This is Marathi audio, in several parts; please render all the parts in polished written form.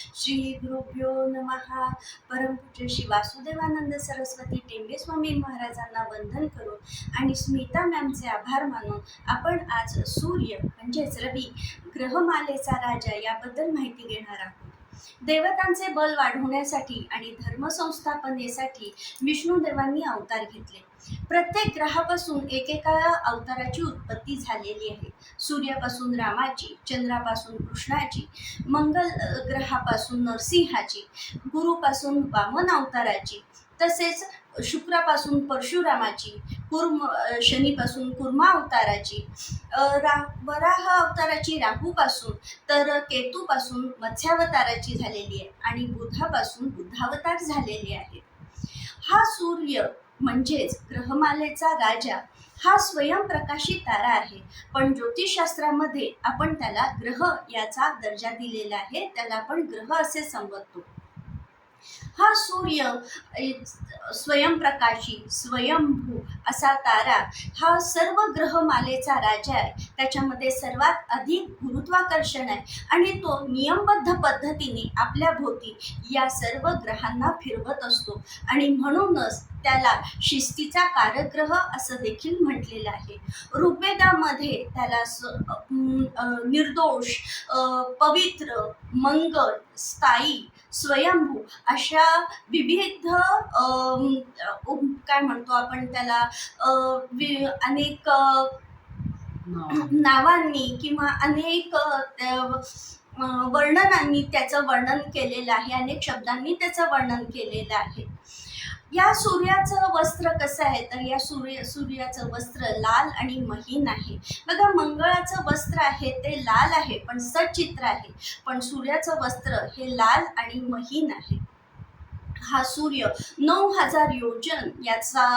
श्री गुरुभ्यो नमः. परमपूज्य श्री वासुदेवानंद सरस्वती टेंबे स्वामी महाराजांना वंदन करून आणि स्मिता मॅमचे आभार मानून आपण आज सूर्य म्हणजेच रवी ग्रहमालेचा राजा याबद्दल माहिती घेणार आहोत. देवतांचे बल वाढवण्यासाठी आणि धर्मसंस्थापनेसाठी विष्णुदेवांनी अवतार घेतले. प्रत्येक ग्रहापासून एकेका अवताराची उत्पत्ती झालेली आहे. सूर्यापासून रामाची, चंद्रापासून कृष्णाची, मंगल ग्रहापासून नरसिंहाची, गुरुपासून वामन अवताराची, तसेच शुक्रापासून परशुरामाची, शनीपासून कुर्मा अवताराची, वराह अवताराची राहूपासून, तर केतूपासून मत्स्यावताराची झालेली आहे आणि बुधापासून बुद्धावतार झालेले आहेत. हा सूर्य म्हणजेच ग्रहमालेचा राजा हा स्वयंप्रकाशी तारा आहे, पण ज्योतिषशास्त्रामध्ये आपण त्याला ग्रह याचा दर्जा दिलेला आहे, त्याला आपण ग्रह असे संबोधतो. हा सूर्य स्वयंप्रकाशी स्वयंभू असा तारा हा सर्व ग्रहमालेचा राजा आहे. त्याच्यामध्ये सर्वात अधिक गुरुत्वाकर्षण आहे आणि तो नियमबद्ध पद्धतीने आपल्या भोवती या सर्व ग्रहांना फिरवत असतो आणि म्हणूनच त्याला शिस्तीचा कारग्रह असं देखील म्हटलेलं आहे. ऋग्वेदामध्ये त्याला निर्दोष, पवित्र, मंगल, स्थायी, स्वयंभू अशा विविध काय म्हणतो आपण त्याला अनेक नावांनी किंवा अनेक वर्णनांनी त्याचं वर्णन केलेलं आहे, अनेक शब्दांनी त्याचं वर्णन केलेलं आहे. या सूर्याचं वस्त्र कसं आहे तर या सूर्याचं वस्त्र लाल आणि महीन आहे. बघा, मंगळाचं वस्त्र आहे ते लाल आहे पण सचित्र आहे, पण सूर्याचं वस्त्र हे लाल आणि महीन आहे. हा सूर्य 9000 योजन याचा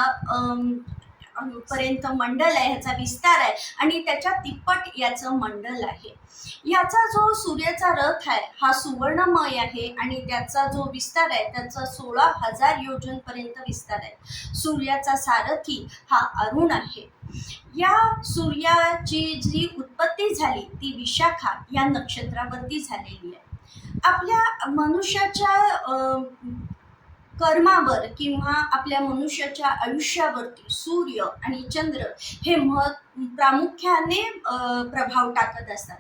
पर्यंत मंडल आहे, ह्याचा विस्तार आहे आणि त्याच्या तिप्पट याचं मंडल आहे. याचा जो सूर्याचा रथ आहे हा सुवर्णमय आहे आणि त्याचा जो विस्तार आहे त्याचा 16,000 योजन पर्यंत विस्तार आहे. सूर्याचा सारथी हा अरुण आहे. या सूर्याची जी उत्पत्ती झाली ती विशाखा या नक्षत्रावरती झालेली आहे. आपल्या मनुष्याच्या कर्मावर किंवा आपल्या मनुष्याच्या आयुष्यावरती सूर्य आणि चंद्र हे प्रामुख्याने प्रभाव टाकत असतात.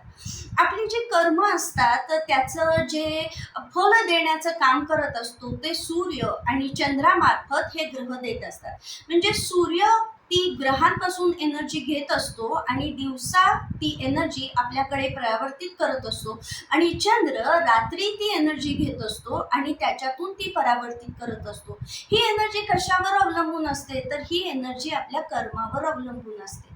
आपली जी कर्म असतात त्याचं जे फल देण्याचं काम करत असतो ते सूर्य आणि चंद्रामार्फत हे ग्रह देत असतात. म्हणजे सूर्य ती ग्रहांपासून एनर्जी घेत असतो आणि दिवसा ती एनर्जी आपल्याकडे परावर्तित करत असतो आणि चंद्र रात्री ती एनर्जी घेत असतो आणि त्याच्यातून ती परावर्तित करत असतो. ही एनर्जी कशावर अवलंबून असते तर ही एनर्जी आपल्या कर्मावर अवलंबून असते.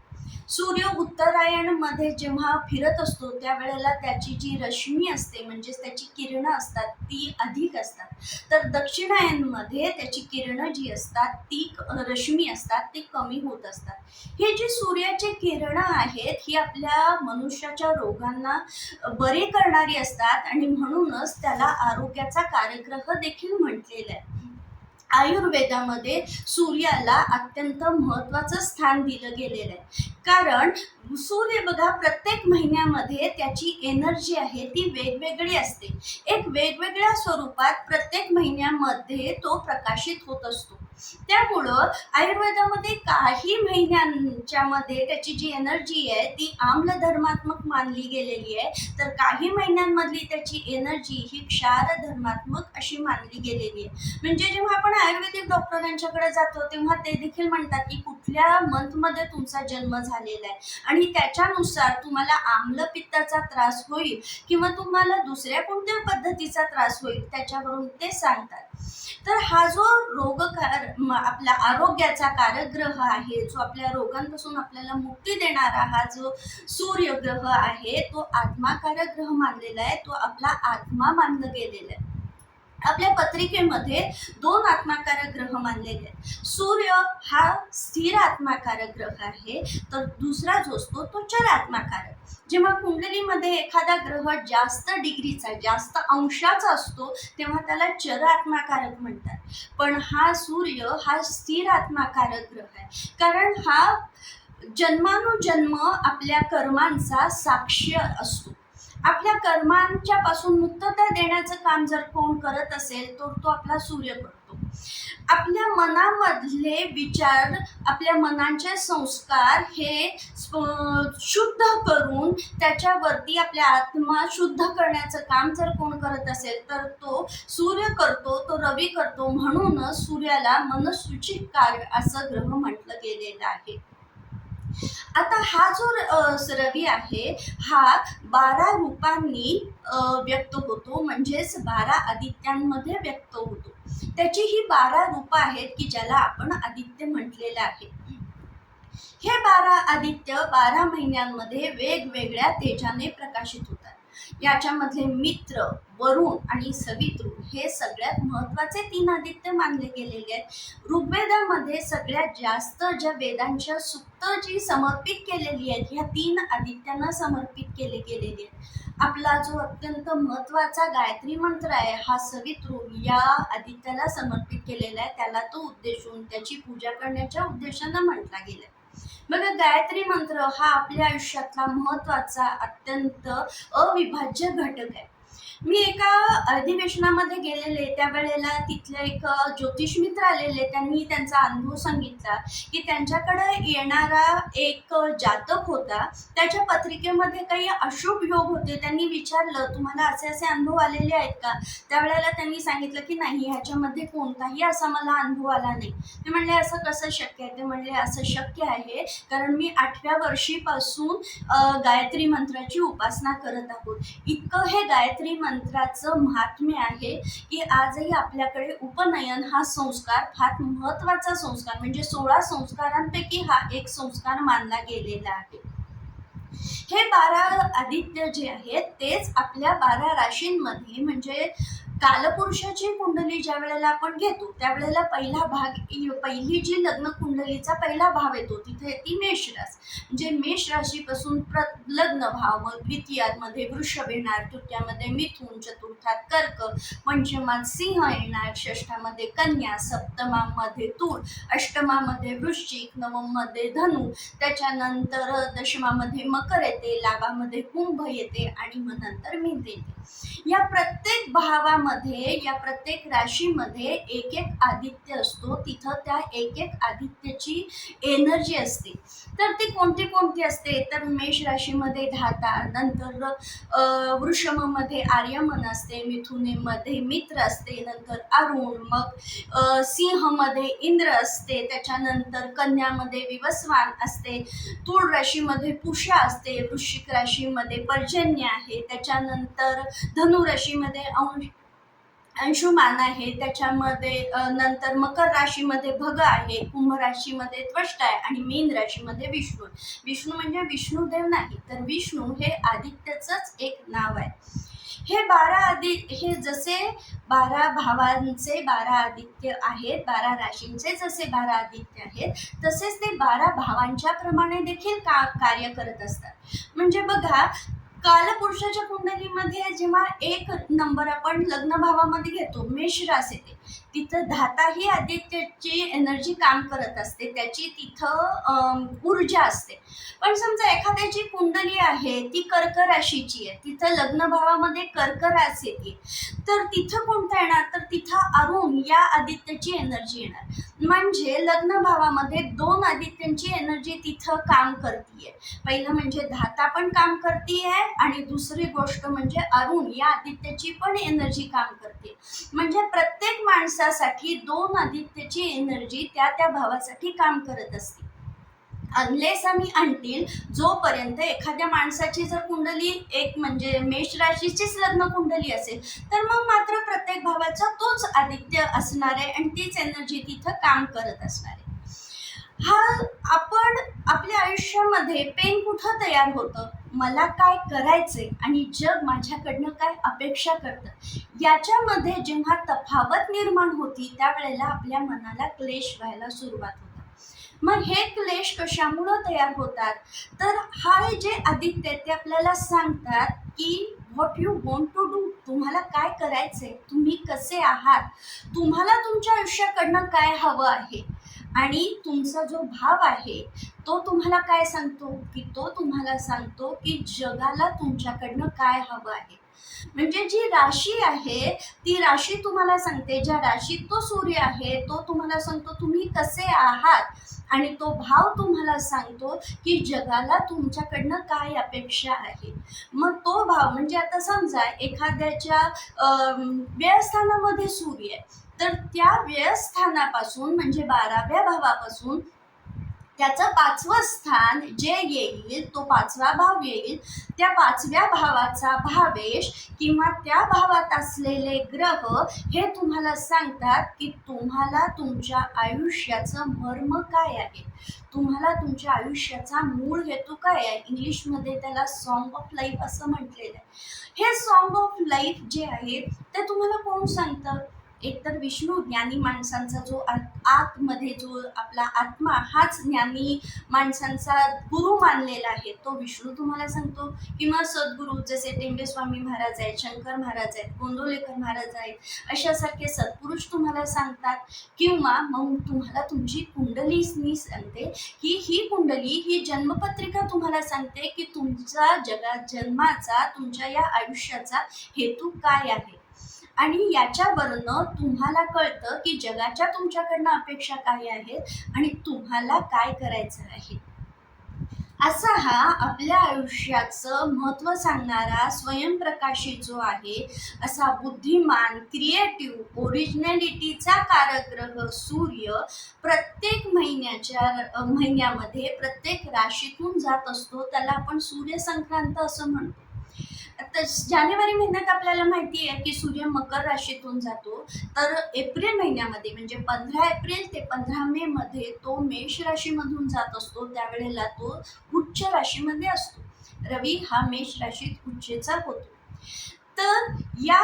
सूर्य उत्तरायणमध्ये जेव्हा फिरत असतो त्यावेळेला त्याची जी रश्मी असते म्हणजेच त्याची किरणं असतात ती अधिक असतात, तर दक्षिणायनमध्ये त्याची किरणं जी असतात ती रश्मी असतात ती कमी होत असतात. हे जी सूर्याची किरणं आहेत ही आपल्या मनुष्याच्या रोगांना बरे करणारी असतात आणि म्हणूनच त्याला आरोग्याचा कारग्रह देखील म्हटलेलं आहे. आयुर्वेदामध्ये सूर्याला अत्यंत महत्त्वाचं स्थान दिलं गेलेलं आहे, कारण सूर्य बघा प्रत्येक महिन्यामध्ये त्याची एनर्जी आहे ती वेगवेगळी असते. एक वेगवेगळ्या स्वरूपात प्रत्येक महिन्यामध्ये तो प्रकाशित होत असतो. त्यामुळं आयुर्वेदामध्ये काही महिन्यांच्या मध्ये त्याची जी एनर्जी आहे ती आम्ल धर्मात्मक मानली गेलेली आहे, तर काही महिन्यांमधली त्याची एनर्जी ही क्षार धर्मात्मक अशी मानली गेलेली आहे. म्हणजे जेव्हा आपण आयुर्वेदिक डॉक्टरांच्याकडे जातो तेव्हा ते देखील म्हणतात की कुठल्या मंथमध्ये तुमचा जन्म झालेला आहे आणि त्याच्यानुसार तुम्हाला आम्लपित्ताचा त्रास होईल किंवा तुम्हाला दुसऱ्या कोणत्या पद्धतीचा त्रास होईल त्याच्यावरून ते सांगतात. तर हा जो आपला आरोग्याचा कारग्रह आहे, जो आपल्या रोगांपासून आपल्याला मुक्ती देणारा हा जो सूर्यग्रह आहे तो आत्माकारक ग्रह मानलेला आहे, तो आपला आत्मा मानलं गेलेला आहे. आपल्या पत्रिकेमध्ये 2 आत्माकारक ग्रह मानलेले आहेत. सूर्य हा स्थिर आत्माकारक ग्रह आहे, तर दुसरा जो असतो तो चर आत्माकारक. जेव्हा कुंडलीमध्ये एखादा ग्रह जास्त डिग्रीचा जास्त अंशाचा असतो तेव्हा त्याला चर आत्माकारक म्हणतात, पण हा सूर्य हा स्थिर आत्माकारक ग्रह आहे, कारण हा जन्मानुजन्म आपल्या कर्मांचा साक्ष असतो आपल्या कर्मांच्या पासून मुक्तता देण्याचं काम जर कोण करत असेल तर तो आपला सूर्य करतो. आपल्या मनामधले विचार, आपल्या मनाचे संस्कार हे शुद्ध करून त्याच्यावरती आपल्या आत्मा शुद्ध करण्याचं काम जर कोण करत असेल तर तो सूर्य करतो, तो रवी करतो. म्हणूनच सूर्याला मनसूचिकार असं ग्रह म्हटलं गेलेलं आहे. आता हा जो रवी आहे हा 12 रूपांनी व्यक्त होतो, म्हणजेच 12 आदित्यांमध्ये व्यक्त होतो. त्याची ही 12 रूपं आहेत की ज्याला आपण आदित्य म्हटलेलं आहे. हे 12 आदित्य 12 महिन्यांमध्ये वेगवेगळ्या तेजाने प्रकाशित होतात. याच्यामधले मित्र, वरुण आणि सवितृ हे सगळ्यात महत्त्वाचे 3 आदित्य मानले गेलेले आहेत. ऋग्वेदामध्ये सगळ्यात जास्त ज्या वेदांच्या सूक्त जी समर्पित केलेली आहेत ह्या 3 आदित्यांना समर्पित केले गेलेले आहेत. आपला जो अत्यंत महत्त्वाचा गायत्री मंत्र आहे हा सवितृ या आदित्याला समर्पित केलेला आहे. त्याला तो उद्देशून त्याची पूजा करण्याच्या उद्देशानं म्हटला गेला. बघा, गायत्री मंत्र हा आपल्या आयुष्यातला महत्त्वाचा अत्यंत अविभाज्य घटक आहे. मी एका अधिवेशनामध्ये गेलेले, त्यावेळेला तिथले एक ज्योतिष मित्र आलेले. त्यांनी त्यांचा अनुभव सांगितला की त्यांच्याकडे येणारा एक जातक होता, त्याच्या पत्रिकेमध्ये काही अशुभ योग होते. त्यांनी विचारलं, तुम्हाला असे असे अनुभव आलेले आहेत का? त्यावेळेला त्यांनी सांगितलं की नाही, ह्याच्यामध्ये कोणताही असा मला अनुभव आला नाही. ते म्हणले, असं कसं शक्य आहे? ते म्हणले, असं शक्य आहे कारण मी 8व्या वर्षीपासून गायत्री मंत्राची उपासना करत आहोत. इतकं हे गायत्री मंत्राचं महात्म्य आहे की आजही आपल्याकडे उपनयन हा संस्कार फार महत्त्वाचा संस्कार, म्हणजे 16 संस्कारांपैकी हा एक संस्कार मानला गेलेला आहे. हे 12 आदित्य जे आहेत तेच आपल्या 12 राशींमध्ये, म्हणजे कालपुरुषाची कुंडली ज्या वेळेला आपण घेतो त्यावेळेला पहिली जी लग्न कुंडलीचा पहिला भाव येतो तिथे ती मेष रास, म्हणजे मेष राशीपासून लग्न भाव, मग द्वितीयामध्ये वृषभ येणार, तृतीयामध्ये मिथुन, चतुर्थात कर्क, पंचमात सिंह येणार, षष्ठामध्ये कन्या, सप्तमामध्ये तूळ, अष्टमामध्ये वृश्चिक, नवममध्ये धनु, त्याच्यानंतर दशमामध्ये मकर येते, लाभामध्ये कुंभ येते आणि मग नंतर मीन येते. या प्रत्येक भावामध्ये, या प्रत्येक राशीमध्ये एक एक आदित्य असतो. तिथं त्या एक एक आदित्याची एनर्जी असते. तर ती कोणती कोणती असते? तर मेष राशीमध्ये धाता, नंतर वृषभमध्ये आर्यमन असते, मिथुनेमध्ये मित्र असते, नंतर अरुण, मग सिंहमध्ये इंद्र असते, त्याच्यानंतर कन्यामध्ये विवस्वान असते, तूळ राशीमध्ये पुषा असते, वृश्चिक राशीमध्ये पर्जन्य आहे, त्याच्यानंतर धनु राशीमध्ये अंशुमान आहे, त्याच्यामध्ये नंतर मकर राशीमध्ये भग आहे, कुंभ राशीमध्ये त्वष्ट आहे आणि मीन राशीमध्ये विष्णू. विष्णू म्हणजे विष्णुदेव नाही, तर विष्णू हे आदित्यचंच एक नाव आहे. हे जसे 12 भावांचे 12 आदित्य आहेत, 12 राशींचे जसे 12 आदित्य आहेत, तसेच ते 12 भावांच्या प्रमाणे देखील कार्य करत असतात. म्हणजे बघा, कालपुरुषाच्या कुंडलीमध्ये जेव्हा 1 नंबर आपण लग्न भावामध्ये घेतो, मेष रास येते, तिथं धाता ही आदित्याची एनर्जी काम करत असते, त्याची तिथं ऊर्जा असते. पण समजा एखाद्याची कुंडली आहे ती कर्क राशीची आहे, तिथं लग्न भावामध्ये कर्क रास येते, तर तिथं कोणतं येणार? तर तिथं अरुण या आदित्याची एनर्जी येणार. म्हणजे लग्न भावामध्ये 2 आदित्यांची एनर्जी तिथं काम करतीये. पहिलं म्हणजे धाता पण काम करतीये आणि दुसरी गोष्ट म्हणजे अरुण या आदित्याची पण एनर्जी काम करते. म्हणजे प्रत्येक माणसासाठी 2 आदित्याची एनर्जी त्या त्या भावासाठी काम करत असते. अनलेस आणि अंटिल जोपर्यंत एखाद्या माणसाची जर कुंडली एक म्हणजे मेष राशीचीच लग्न कुंडली असेल तर मग मात्र प्रत्येक भावाचा तोच आदित्य असणार आहे आणि तीच एनर्जी तिथं काम करत असणार आहे. आपण आपल्या आयुष्यामध्ये पेन कुठं तयार होतं? मला काय करायचे आणि जग माझ्याकडनं काय अपेक्षा करतं, याच्यामध्ये जेव्हा तफावत निर्माण होती त्यावेळेला आपल्या मनाला क्लेश व्हायला सुरुवात होते. मग हे क्लेश कशामुळं तयार होतात? तर हा जे आदित्य ते आपल्याला सांगतात की what you want to do, तुम्हाला काय करायचंय, तुम्ही कसे आहात, तुम्हाला तुमच्या आयुष्याकडनं काय हवं आहे. आणि तुमचा जो भाव आहे तो तुम्हाला काय सांगतो, की तो तुम्हाला सांगतो की जगाला तुमच्याकडनं काय हवं आहे. म्हणजे जी राशी आहे ती राशी तुम्हाला सांगते, ज्या राशीत तो सूर्य आहे तो तुम्हाला सांगतो तुम्ही कसे आहात, आणि तो भाव तुम्हाला सांगतो की जगाला तुमच्याकडनं काय अपेक्षा आहे. मग तो भाव म्हणजे आता समजा एखाद्याच्या व्ययस्थानामध्ये सूर्य आहे, तर त्या व्ययस्थानापासून म्हणजे 12व्या भावापासून त्याचं 5वं स्थान जे येईल, तो 5वा भाव येईल, त्या 5व्या भावाचा भावेश किंवा त्या भावात असलेले ग्रह हे तुम्हाला सांगतात की तुम्हाला तुमच्या आयुष्याचं मर्म काय आहे, तुम्हाला तुमच्या आयुष्याचा मूळ हेतू काय आहे. इंग्लिशमध्ये त्याला सॉन्ग ऑफ लाईफ असं म्हटलेलं आहे. हे सॉन्ग ऑफ लाईफ जे आहे ते तुम्हाला कोण सांगतं, एकतर विष्णू, ज्ञानी माणसांचा जो आतमध्ये जो आपला आत्मा, हाच ज्ञानी माणसांचा गुरु मानलेला आहे, तो विष्णू तुम्हाला सांगतो. किंवा सद्गुरू जसे टेंबेस्वामी महाराज आहेत, शंकर महाराज आहेत, गोंदवलेकर महाराज आहेत, अशासारखे सत्पुरुष तुम्हाला सांगतात. किंवा मग तुम्हाला तुमची कुंडली सांगते की ही कुंडली, ही जन्मपत्रिका तुम्हाला सांगते की तुमचा जगात जन्माचा, तुमच्या या आयुष्याचा हेतू काय आहे. आणि याच्यावरनं तुम्हाला कळतं की जगाच्या तुमच्याकडनं अपेक्षा काय आहेत आणि तुम्हाला काय करायचं आहे. असा हा आपल्या आयुष्याचं महत्त्व सांगणारा स्वयंप्रकाशी जो आहे, असा बुद्धिमान, क्रिएटिव्ह, ओरिजिनॅलिटीचा कारक सूर्य प्रत्येक महिन्यामध्ये प्रत्येक राशीतून जात असतो. त्याला आपण सूर्य संक्रांत असं म्हणतो. आता जानेवारी महिन्यात आपल्याला माहिती आहे की सूर्य मकर राशीतून जातो, तर एप्रिल महिन्यामध्ये म्हणजे 15 एप्रिल ते 15 मे मध्ये तो मेष राशीमधून जात असतो. त्यावेळेला तो उच्च राशीमध्ये असतो. रवी हा मेष राशीत उच्चेचा होतो. तर या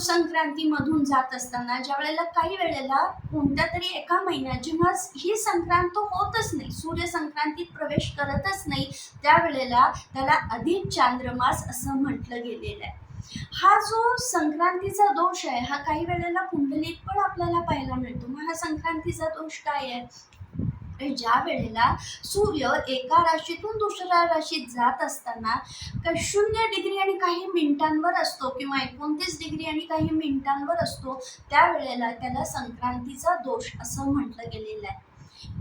संक्रांतीमधून जात असताना ज्या वेळेला काही वेळेला कोणत्या तरी एका महिन्यात जेव्हा ही संक्रांत होतच नाही, सूर्य संक्रांतीत प्रवेश करतच नाही, त्यावेळेला त्याला अधिक चांद्रमास असं म्हटलं गेलेलं आहे. हा जो संक्रांतीचा दोष आहे हा काही वेळेला कुंडलीत पण आपल्याला पाहायला मिळतो. मग हा संक्रांतीचा दोष काय आहे, ज्या वेळेला सूर्य एका राशीतून दुसऱ्या राशीत जात असताना 0 डिग्री आणि काही मिनिटांवर असतो किंवा 29 डिग्री आणि काही मिनिटांवर असतो, त्यावेळेला त्याला संक्रांतीचा दोष असं म्हटलं गेलेलं आहे.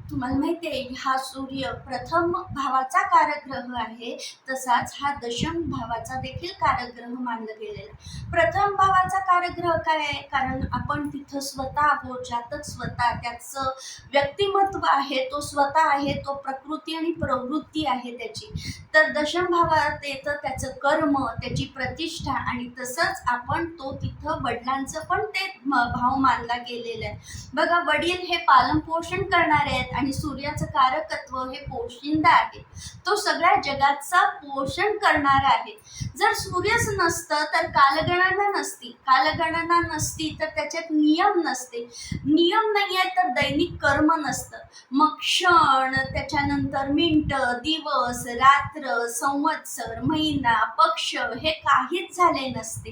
तुम्हाला माहिती आहे हा सूर्य प्रथम भावाचा कारकग्रह आहे, तसाच हा दशम भावाचा देखील कारकग्रह मानला गेलेला आहे. प्रथम भावाचा कारकग्रह काय आहे, कारण आपण तिथं स्वतः आहोत, जातक स्वतः, त्याचं व्यक्तिमत्व आहे, तो स्वतः आहे, तो प्रकृती आणि प्रवृत्ती आहे त्याची. तर दशम भावात येतं त्याचं कर्म, त्याची प्रतिष्ठा, आणि तसंच आपण तो तिथं वडिलांचं पण ते भाव मानला गेलेला आहे. बघा, वडील हे पालन पोषण करणारे आहेत आणि सूर्याचं कारकत्व हे पोशिंदा आहे, तो सगळ्या जगाचा पोषण करणारा आहे. जर सूर्यच नसतं तर कालगणना नसती, कालगणना नसती तर त्याच्यात नियम नसते, नियम नाही आहे तर दैनिक कर्म नसतं, मग क्षण, त्याच्यानंतर मिनिटं, दिवस, रात्र, संवत्सर, महिना, पक्ष हे काहीच झाले नसते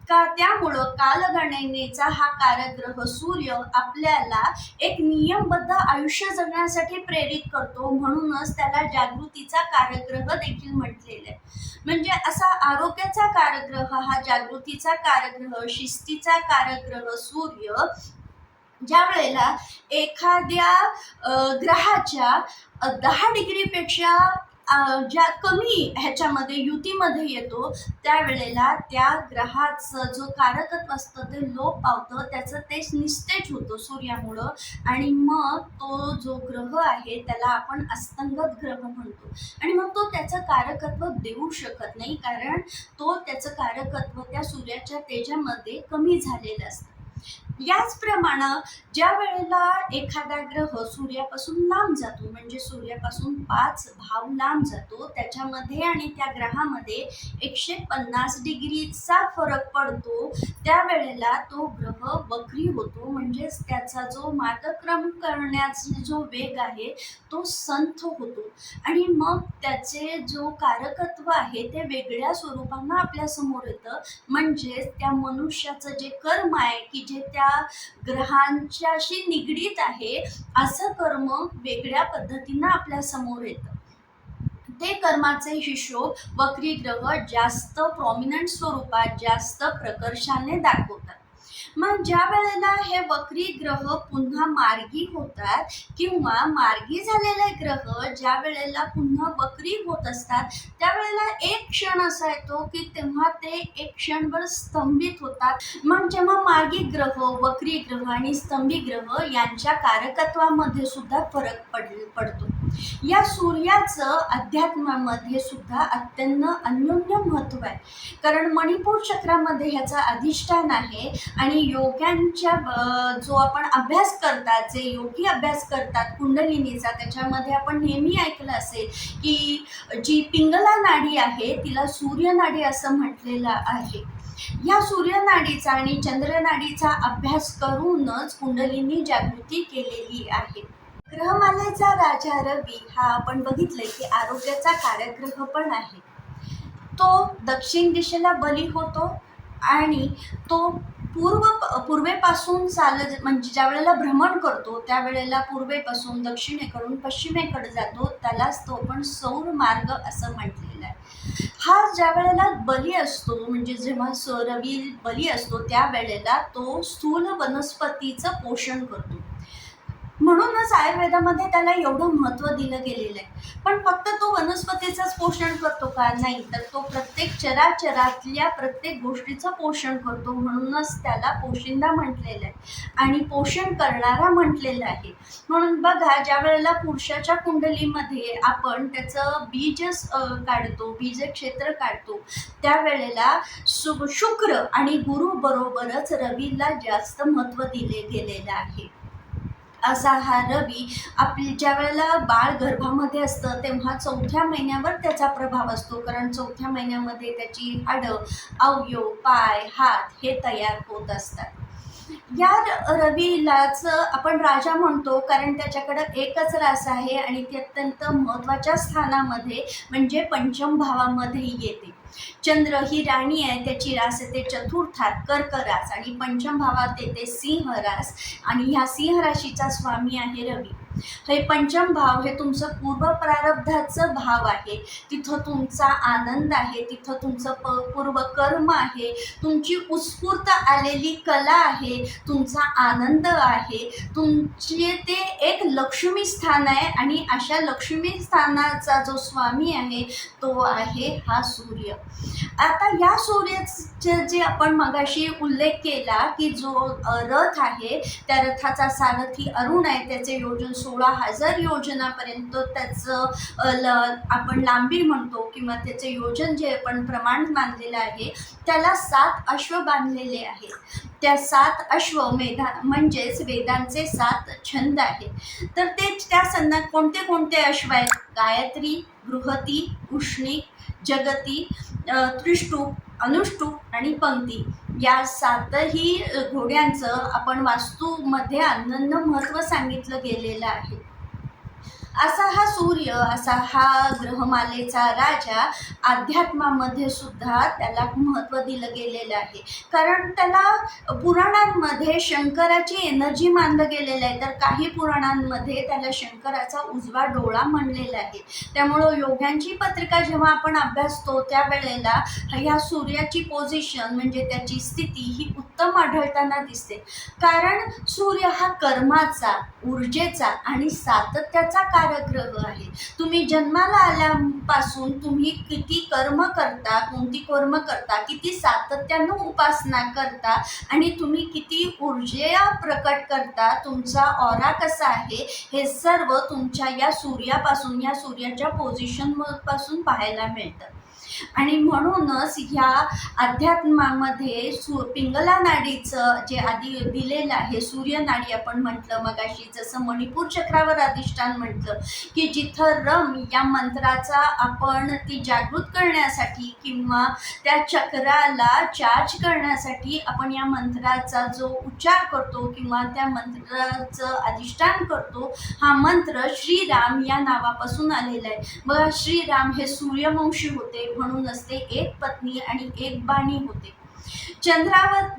का. त्यामुळं कालगणनेचा हा कारकग्रह सूर्य आपल्याला एक नियमबद्ध आयुष्य जगण्यासाठी प्रेरित करतो, म्हणूनच त्याला जागृतीचा कारकग्रह देखील म्हटलेलं आहे. म्हणजे असा आरोग्याचा कारकग्रह हा जागृतीचा कारकग्रह, शिस्तीचा कारकग्रह सूर्य ज्या वेळेला एखाद्या ग्रहाच्या 10 डिग्रीपेक्षा ज्या कमी ह्याच्यामध्ये युतीमध्ये येतो, त्यावेळेला त्या ग्रहाचं जो कारकत्व असतं ते लोप पावतं, त्याचं तेच निस्तेज होतं सूर्यामुळं, आणि मग तो जो ग्रह आहे त्याला आपण अस्तंगत ग्रह म्हणतो, आणि मग तो त्याचं कारकत्व देऊ शकत नाही, कारण तो त्याचं कारकत्व त्या सूर्याच्या तेजामध्ये कमी झालेलं असतं. याचप्रमाणे ज्या वेळेला एखादा ग्रह सूर्यापासून लांब जातो, म्हणजे सूर्यापासून 5 भाव लांब जातो, त्याच्यामध्ये आणि त्या ग्रहामध्ये 150 डिग्रीचा फरक पडतो, त्यावेळेला तो ग्रह वक्री होतो, म्हणजेच त्याचा जो मार्गक्रम करण्याचा जो वेग आहे तो संथ होतो, आणि मग त्याचे जो कारकत्व आहे ते वेगळ्या स्वरूपानं आपल्या समोर येतं. म्हणजेच त्या मनुष्याचं जे कर्म आहे की जे त्या ग्रहांच्याशी निगडीत आहे असं कर्म वेगळ्या पद्धतीनं आपल्या समोर येतं. ते कर्माचे हिशोब वक्री ग्रह जास्त प्रॉमिनंट स्वरूपात, जास्त प्रकर्षाने दाखवतात. मग ज्या वेळेला हे वक्री ग्रह पुन्हा मार्गी होतात किंवा मार्गी झालेले ग्रह ज्या वेळेला पुन्हा वक्री होत असतात, त्यावेळेला एक क्षण असा येतो की तेव्हा ते एक क्षणभर स्तंभित होतात. मग जेव्हा मार्गी ग्रह, वक्री ग्रह आणि स्तंभी ग्रह यांच्या कारकत्वामध्ये सुद्धा फरक पडतो. या सूर्याचं अध्यात्मामध्ये सुद्धा अत्यंत अन्योन्य महत्त्व आहे. कारण मणिपूर चक्रामध्ये ह्याचं अधिष्ठान आहे आणि योग्यांच्या जो आपण अभ्यास करतात, जे योगी अभ्यास करतात कुंडलिनीचा, त्याच्यामध्ये आपण नेहमी ऐकलं असेल की जी पिंगला नाडी आहे तिला सूर्यनाडी असं म्हटलेलं आहे. या सूर्यनाडीचा आणि चंद्रनाडीचा अभ्यास करूनच कुंडलिनी जागृती केलेली आहे. ग्रहमालेचा राजा रवी हा आपण बघितलंय की आरोग्याचा कारकग्रह पण आहे. तो दक्षिण दिशेला बली होतो आणि तो पूर्वेपासून म्हणजे ज्या वेळेला भ्रमण करतो त्यावेळेला पूर्वेपासून दक्षिणेकडून पश्चिमेकडे जातो, त्यालाच तो पण सौर मार्ग असं म्हटलेलं आहे. हा ज्या वेळेला बली असतो, म्हणजे जेव्हा रवी बली असतो त्यावेळेला तो स्थूल वनस्पतीचं पोषण करतो. म्हणूनच आयुर्वेदामध्ये त्याला एवढं महत्त्व दिलं गेलेलं आहे. पण फक्त तो वनस्पतीचंच पोषण करतो का? नाही, तर तो प्रत्येक चराचरातल्या प्रत्येक गोष्टीचं पोषण करतो. म्हणूनच त्याला पोशिंदा म्हटलेलं आहे आणि पोषण करणारा म्हटलेलं आहे. म्हणून बघा, ज्या वेळेला पुरुषाच्या कुंडलीमध्ये आपण त्याचं बीज काढतो, बीजक्षेत्र काढतो, त्यावेळेला शुक्र आणि गुरु बरोबरच रवीला जास्त महत्त्व दिले गेलेलं आहे. असा हा रवी ज्या वेळेला बाळ गर्भामध्ये असतं तेव्हा 4थ्या महिन्यावर त्याचा प्रभाव असतो. कारण 4थ्या महिन्यामध्ये त्याची हाडं, अवयव, पाय, हात हे तयार होत असतात. या रवीलाच आपण राजा म्हणतो कारण त्याच्याकडं एकच रास आहे आणि ती अत्यंत महत्त्वाच्या स्थानामध्ये म्हणजे पंचम भावामध्ये येते. चंद्र ही राणी आहे, त्याची रास येते चतुर्थात कर्क रास आणि पंचम भावात येते सिंह रास आणि ह्या सिंह राशीचा स्वामी आहे रवी. हे पंचम भाव हे तुमचं पूर्व प्रारब्धाचं भाव आहे. तिथं तुमचा आनंद आहे, तिथं तुमचं पूर्व कर्म आहे, तुमची उत्स्फूर्त आलेली कला आहे, तुमचा आनंद आहे, तुमचे ते एक लक्ष्मी स्थान आहे आणि अशा लक्ष्मी स्थानाचा जो स्वामी आहे तो आहे हा सूर्य. आता या सूर्याचे जे आपण मगाशी उल्लेख केला की जो रथ आहे त्या रथाचा सारथी अरुण आहे, त्याचे योजन 16,000 योजनापर्यंत त्याचं आपण लांबी म्हणतो किंवा त्याचे योजन जे आपण प्रमाण मानलेलं आहे त्याला 7 अश्व बांधलेले आहेत. त्या 7 अश्व म्हणजेच वेदांचे 7 छंद आहेत. तर ते त्या संदात कोणते कोणते अश्व आहेत? गायत्री, बृहती, उष्णिक, जगती, त्रिष्टुप, अनुष्टुप आणि पंक्ती या 7ही घोड्यांचं आपण वास्तूमध्ये अनन्य महत्त्व सांगितलं गेलेलं आहे. असा हा सूर्य, असा हा ग्रहमालेचा राजा अध्यात्मामध्ये सुद्धा त्याला महत्त्व दिलं गेलेलं आहे. कारण त्याला पुराणांमध्ये शंकराची एनर्जी मानलं गेलेलं आहे, तर काही पुराणांमध्ये त्याला शंकराचा उजवा डोळा म्हणलेला आहे. त्यामुळं योग्यांची पत्रिका जेव्हा आपण अभ्यासतो त्यावेळेला ह्या सूर्याची पोझिशन म्हणजे त्याची स्थिती ही उत्तम आढळताना दिसते. कारण सूर्य हा कर्माचा, ऊर्जेचा आणि सातत्याचा कारकग्रह आहे. तुम्ही जन्माला आल्यापासून तुम्ही किती कर्म करता, कोणती कर्म करता, किती सातत्यानं उपासना करता आणि तुम्ही किती ऊर्जा प्रकट करता, तुमचा ऑरा कसा आहे, हे सर्व तुमच्या या सूर्यापासून, या सूर्याच्या पोझिशनपासून पाहायला मिळतं. आणि म्हणूनच ह्या अध्यात्मामध्ये पिंगला नाडीचं जे आधी दिलेलं आहे, सूर्यनाडी आपण म्हटलं मगाशी, जसं मणिपूर चक्रावर अधिष्ठान म्हटलं की जिथं रम या मंत्राचा आपण ती जागृत करण्यासाठी किंवा त्या चक्राला चार्ज करण्यासाठी आपण या मंत्राचा जो उच्चार करतो किंवा त्या मंत्राचं अधिष्ठान करतो, हा मंत्र श्रीराम या नावापासून आलेला आहे. बघा, श्रीराम हे सूर्यवंशी होते, म्हणूनच ते एक पत्नी आणि एक बाणी होते.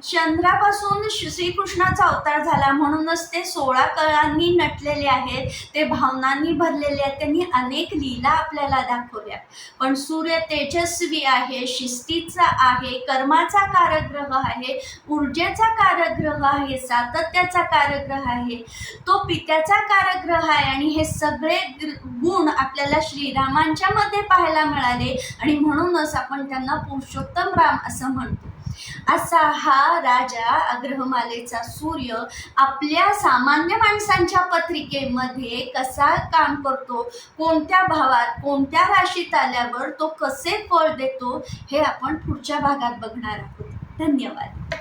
चंद्रापासून श्रीकृष्णाचा अवतार झाला, म्हणूनच ते 16 कळांनी नटलेले आहेत, ते भावनांनी भरलेले आहेत. त्यांनी अनेक लीला आपल्याला दाखवल्या. पण सूर्य तेजस्वी आहे, शिस्तीचा आहे, कर्माचा कारक आहे, ऊर्जेचा कारक आहे, सातत्याचा कारक आहे, तो पित्याचा कारक आहे. आणि हे सगळे गुण आपल्याला श्रीरामांच्या मध्ये पाहायला मिळाले आणि म्हणूनच आपण त्यांना पुरुषोत्तम राम असं म्हणतो. असा हा राजा ग्रहमालेचा सूर्य आपल्या सामान्य माणसांच्या पत्रिकेमध्ये कसा काम करतो, कोणत्या भावात कोणत्या राशीत आल्यावर तो कसे फळ देतो, हे आपण पुढच्या भागात बघणार आहोत. धन्यवाद.